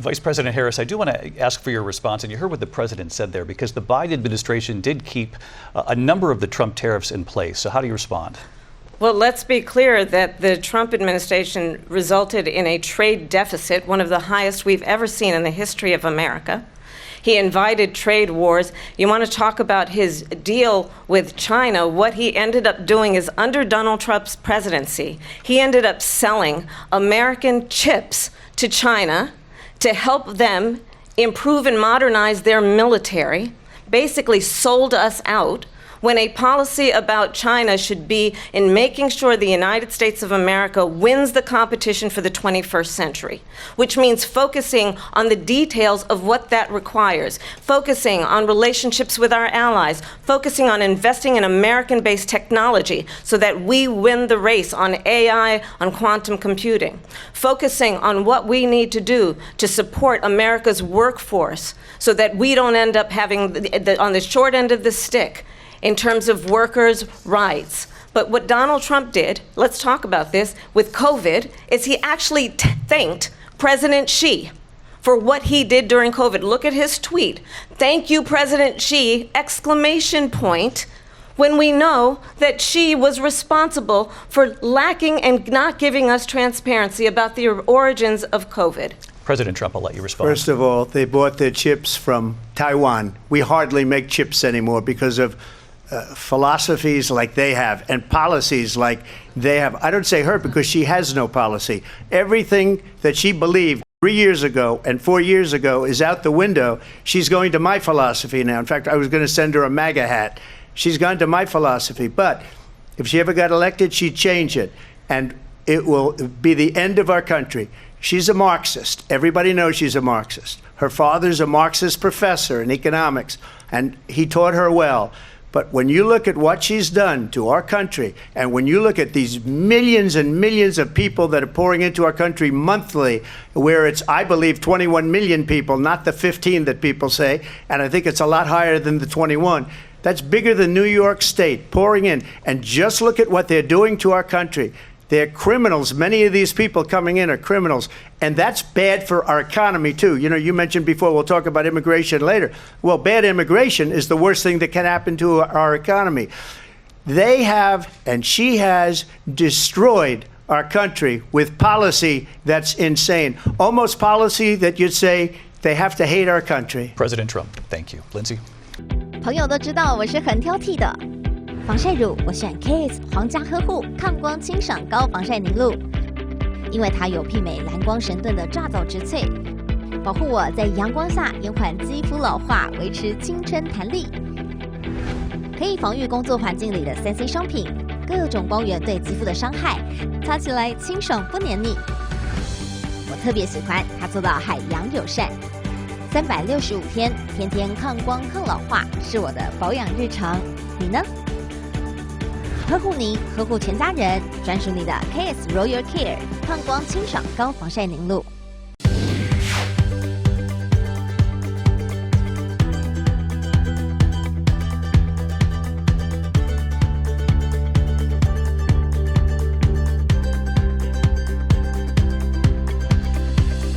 Vice President Harris, I do want to ask for your response, and you heard what the president said there, because the Biden administration did keep a number of the Trump tariffs in place. So how do you respond? Well, let's be clear that the Trump administration resulted in a trade deficit, one of the highest we've ever seen in the history of America. He invited trade wars. You want to talk about his deal with China? What he ended up doing is, under Donald Trump's presidency, he ended up selling American chips to China to help them improve and modernize their military, basically sold us out, when a policy about China should be in making sure the United States of America wins the competition for the 21st century, which means focusing on the details of what that requires, focusing on relationships with our allies, focusing on investing in American-based technology so that we win the race on AI, on quantum computing, focusing on what we need to do to support America's workforce so that we don't end up having, on the short end of the stick, in terms of workers' rights. But what Donald Trump did, let's talk about this, with COVID, is he actually thanked President Xi for what he did during COVID. Look at his tweet. Thank you, President Xi, exclamation point, when we know that Xi was responsible for lacking and not giving us transparency about the origins of COVID. President Trump, I'll let you respond. First of all, they bought their chips from Taiwan. We hardly make chips anymore because of philosophies like they have and policies like they have. I don't say her because she has no policy. Everything that she believed 3 years ago and 4 years ago is out the window. She's going to my philosophy now. In fact, I was going to send her a MAGA hat. She's gone to my philosophy. But if she ever got elected, she'd change it. And it will be the end of our country. She's a Marxist. Everybody knows she's a Marxist. Her father's a Marxist professor in economics, and he taught her well. But when you look at what she's done to our country, and when you look at these millions and millions of people that are pouring into our country monthly, where it's, I believe, 21 million people, not the 15 that people say, and I think it's a lot higher than the 21. That's bigger than New York State pouring in. And just look at what they're doing to our country. They're criminals. Many of these people coming in are criminals. And that's bad for our economy, too. You know, you mentioned before, we'll talk about immigration later. Well, bad immigration is the worst thing that can happen to our economy. They have, and she has, destroyed our country with policy that's insane. Almost policy that you'd say they have to hate our country. President Trump, thank you. Lindsay? 朋友都知道我是很挑剔的。防晒乳我选 KISS 皇家呵护抗光清爽高防晒凝露，因为它有媲美蓝光神盾的抓藻植萃，保护我在阳光下延缓肌肤老化，维持青春弹力。可以防御工作环境里的3C 商品，各种光源对肌肤的伤害，擦起来清爽不黏腻。我特别喜欢它做到海洋友善，365天，天天抗光抗老化，是我的保养日常。你呢？呵护您，呵护全家人，专属你的 KISS Royal Care 抗光清爽高防晒凝露。